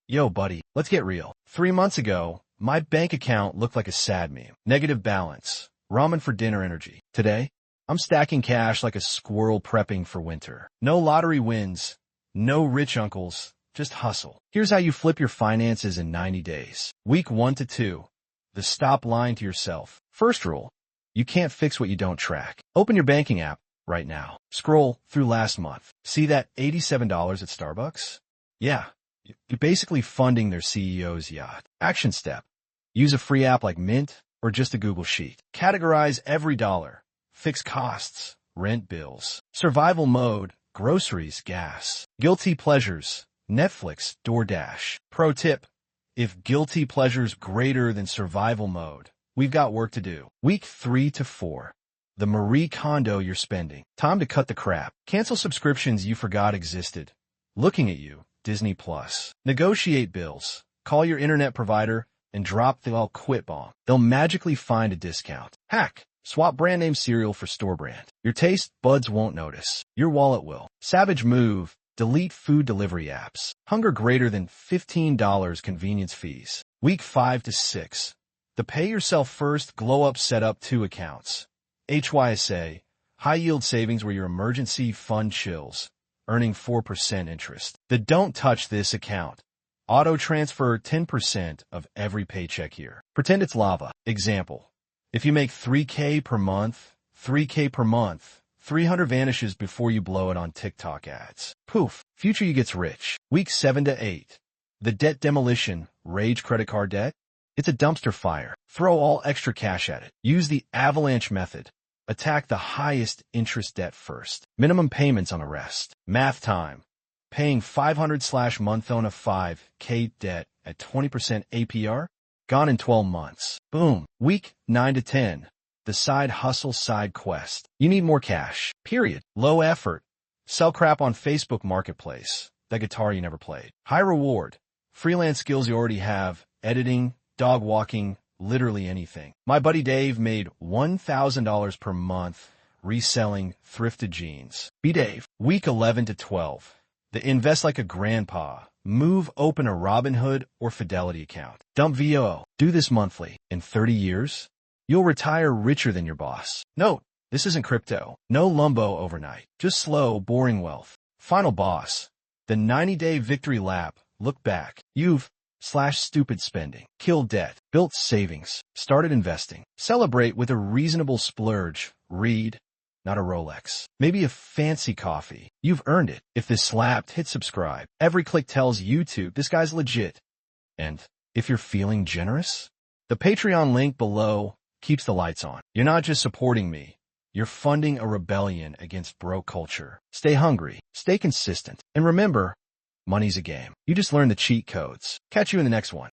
Yo, buddy, let's get real. 3 months ago, my bank account looked like a sad meme. Negative balance. Ramen for dinner energy. Today, I'm stacking cash like a squirrel prepping for winter. No lottery wins. No rich uncles. Just hustle. Here's how you flip your finances in 90 days. Week 1 to 2. The stop lying to yourself. First rule. You can't fix what you don't track. Open your banking app right now. Scroll through last month. See that $87 at Starbucks? Yeah. You're basically funding their CEO's yacht. Action step. Use a free app like Mint or just a Google Sheet. Categorize every dollar. Fix costs. Rent bills. Survival mode. Groceries, gas. Guilty pleasures. Netflix, DoorDash. Pro tip. If guilty pleasure's greater than survival mode, we've got work to do. Week 3 to 4. The Marie Kondo you're spending. Time to cut the crap. Cancel subscriptions you forgot existed. Looking at you. Disney Plus. Negotiate bills. Call your internet provider and drop the "I'll quit" bomb. They'll magically find a discount. Hack. Swap brand name cereal for store brand. Your taste buds won't notice. Your wallet will. Savage move. Delete food delivery apps. Hunger greater than $15 convenience fees. Week 5 to 6. The pay yourself first glow up setup 2 accounts. HYSA. High yield savings where your emergency fund chills. Earning 4% interest. The don't touch this account. Auto transfer 10% of every paycheck here. Pretend it's lava. Example. If you make $3K per month, 300 vanishes before you blow it on TikTok ads. Poof. Future you gets rich. Week 7 to 8. The debt demolition. Rage credit card debt. It's a dumpster fire. Throw all extra cash at it. Use the avalanche method. Attack the highest interest debt first. Minimum payments on the rest. Math time. Paying $500/month on a $5K debt at 20% APR? Gone in 12 months. Boom. Week 9 to 10. The side hustle side quest. You need more cash. Period. Low effort. Sell crap on Facebook Marketplace. That guitar you never played. High reward. Freelance skills you already have. Editing, dog walking, literally anything. My buddy Dave made $1,000 per month reselling thrifted jeans. Be Dave. Week 11 to 12. The invest like a grandpa. Move open a Robinhood or Fidelity account. Dump VO. Do this monthly. In 30 years, you'll retire richer than your boss. Note, this isn't crypto. No lumbo overnight. Just slow, boring wealth. Final boss. The 90-day victory lap. Look back. You've /stupid spending. Killed debt. Built savings. Started investing. Celebrate with a reasonable splurge. Read, not a Rolex. Maybe a fancy coffee. You've earned it. If this slapped, hit subscribe. Every click tells YouTube this guy's legit. And if you're feeling generous, the Patreon link below keeps the lights on. You're not just supporting me. You're funding a rebellion against broke culture. Stay hungry. Stay consistent. And remember, money's a game. You just learn the cheat codes. Catch you in the next one.